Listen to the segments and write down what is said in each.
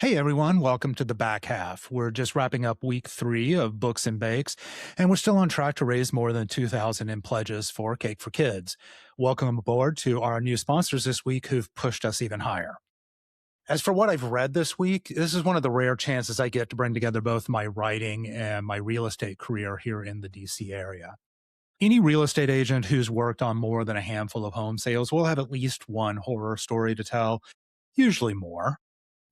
Hey everyone, welcome to the back half. We're just wrapping up week 3 of Books and Bakes, and we're still on track to raise more than 2,000 in pledges for Cake for Kids. Welcome aboard to our new sponsors this week who've pushed us even higher. As for what I've read this week, this is one of the rare chances I get to bring together both my writing and my real estate career here in the DC area. Any real estate agent who's worked on more than a handful of home sales will have at least one horror story to tell, usually more.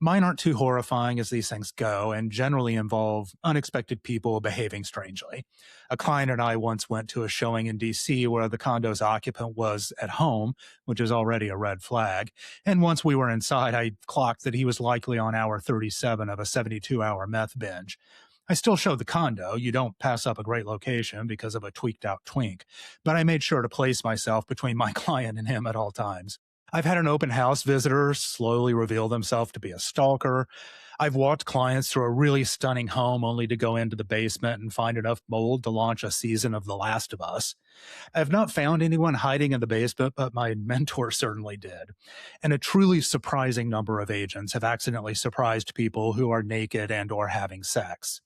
Mine aren't too horrifying as these things go and generally involve unexpected people behaving strangely. A client and I once went to a showing in DC where the condo's occupant was at home, which is already a red flag. And once we were inside, I clocked that he was likely on hour 37 of a 72-hour meth binge. I still showed the condo. You don't pass up a great location because of a tweaked out twink, but I made sure to place myself between my client and him at all times. I've had an open house visitor slowly reveal themselves to be a stalker. I've walked clients through a really stunning home only to go into the basement and find enough mold to launch a season of The Last of Us. I've not found anyone hiding in the basement, but my mentor certainly did. And a truly surprising number of agents have accidentally surprised people who are naked and or having sex.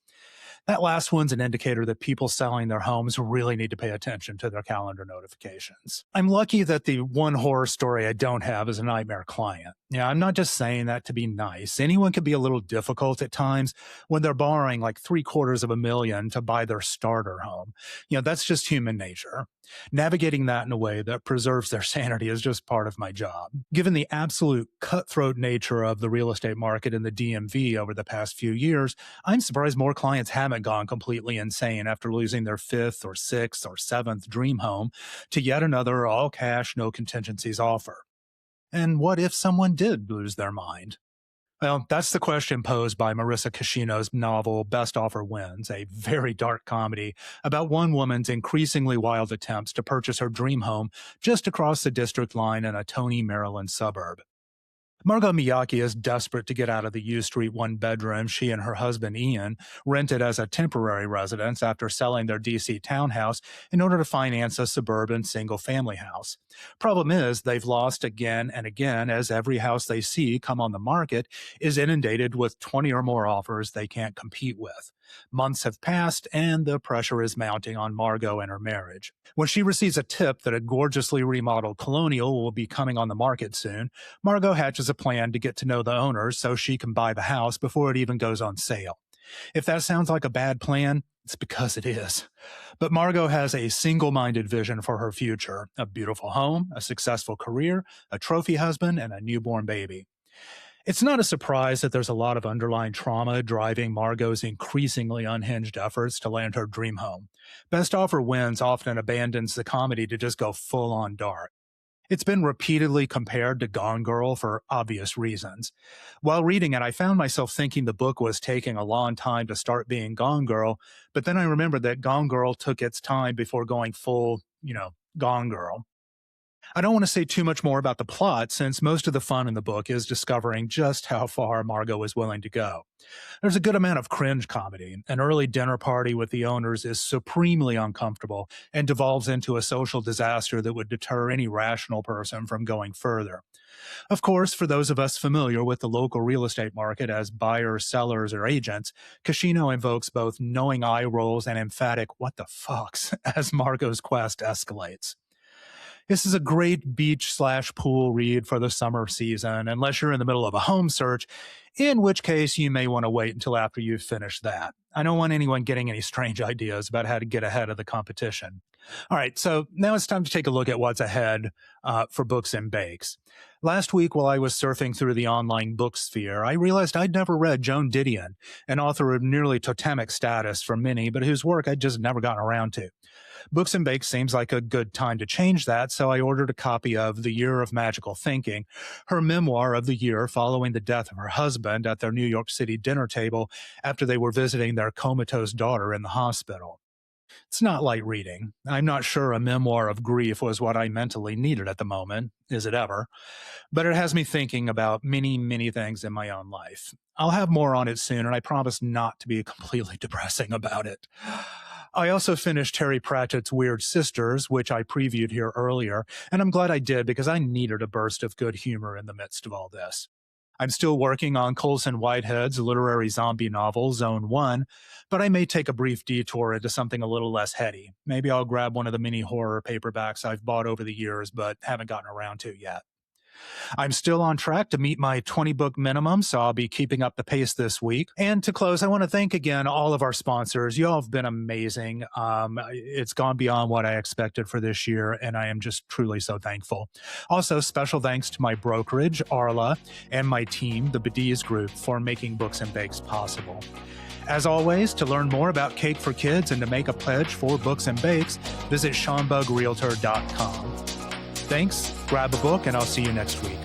That last one's an indicator that people selling their homes really need to pay attention to their calendar notifications. I'm lucky that the one horror story I don't have is a nightmare client. Yeah, I'm not just saying that to be nice. Anyone can be a little difficult at times when they're borrowing like $750,000 to buy their starter home. That's just human nature. Navigating that in a way that preserves their sanity is just part of my job. Given the absolute cutthroat nature of the real estate market in the DMV over the past few years, I'm surprised more clients haven't gone completely insane after losing their fifth or sixth or seventh dream home to yet another all cash, no contingencies offer. And what if someone did lose their mind? Well, that's the question posed by Marisa Kashino's novel Best Offer Wins, a very dark comedy about one woman's increasingly wild attempts to purchase her dream home just across the district line in a Tony, Maryland suburb. Margo Miyake is desperate to get out of the U Street one bedroom she and her husband Ian rented as a temporary residence after selling their DC townhouse in order to finance a suburban single family house. Problem is, they've lost again and again as every house they see come on the market is inundated with 20 or more offers they can't compete with. Months have passed and the pressure is mounting on Margo and her marriage. When she receives a tip that a gorgeously remodeled colonial will be coming on the market soon, Margo hatches a plan to get to know the owners so she can buy the house before it even goes on sale. If that sounds like a bad plan, it's because it is. But Margo has a single-minded vision for her future: a beautiful home, a successful career, a trophy husband, and a newborn baby. It's not a surprise that there's a lot of underlying trauma driving Margo's increasingly unhinged efforts to land her dream home. Best Offer Wins often abandons the comedy to just go full on dark. It's been repeatedly compared to Gone Girl for obvious reasons. While reading it, I found myself thinking the book was taking a long time to start being Gone Girl, but then I remembered that Gone Girl took its time before going full, Gone Girl. I don't want to say too much more about the plot since most of the fun in the book is discovering just how far Margo is willing to go. There's a good amount of cringe comedy. An early dinner party with the owners is supremely uncomfortable and devolves into a social disaster that would deter any rational person from going further. Of course, for those of us familiar with the local real estate market as buyers, sellers, or agents, Kashino invokes both knowing eye rolls and emphatic what the fucks as Margo's quest escalates. This is a great beach/pool read for the summer season, unless you're in the middle of a home search, in which case you may want to wait until after you've finished that. I don't want anyone getting any strange ideas about how to get ahead of the competition. All right, so now it's time to take a look at what's ahead for Books and Bakes. Last week, while I was surfing through the online book sphere, I realized I'd never read Joan Didion, an author of nearly totemic status for many, but whose work I'd just never gotten around to. Books and Bakes seems like a good time to change that, so I ordered a copy of The Year of Magical Thinking, her memoir of the year following the death of her husband at their New York City dinner table after they were visiting their comatose daughter in the hospital. It's not light reading. I'm not sure a memoir of grief was what I mentally needed at the moment. Is it ever? But it has me thinking about many, many things in my own life. I'll have more on it soon, and I promise not to be completely depressing about it. I also finished Terry Pratchett's Weird Sisters, which I previewed here earlier, and I'm glad I did because I needed a burst of good humor in the midst of all this. I'm still working on Colson Whitehead's literary zombie novel, Zone 1, but I may take a brief detour into something a little less heady. Maybe I'll grab one of the mini horror paperbacks I've bought over the years but haven't gotten around to yet. I'm still on track to meet my 20 book minimum, so I'll be keeping up the pace this week. And to close, I want to thank again all of our sponsors. You all have been amazing. It's gone beyond what I expected for this year, and I am just truly so thankful. Also, special thanks to my brokerage, Arla, and my team, the Bediz Group, for making Books and Bakes possible. As always, to learn more about Cake for Kids and to make a pledge for Books and Bakes, visit SeanBugRealtor.com. Thanks, grab a book, and I'll see you next week.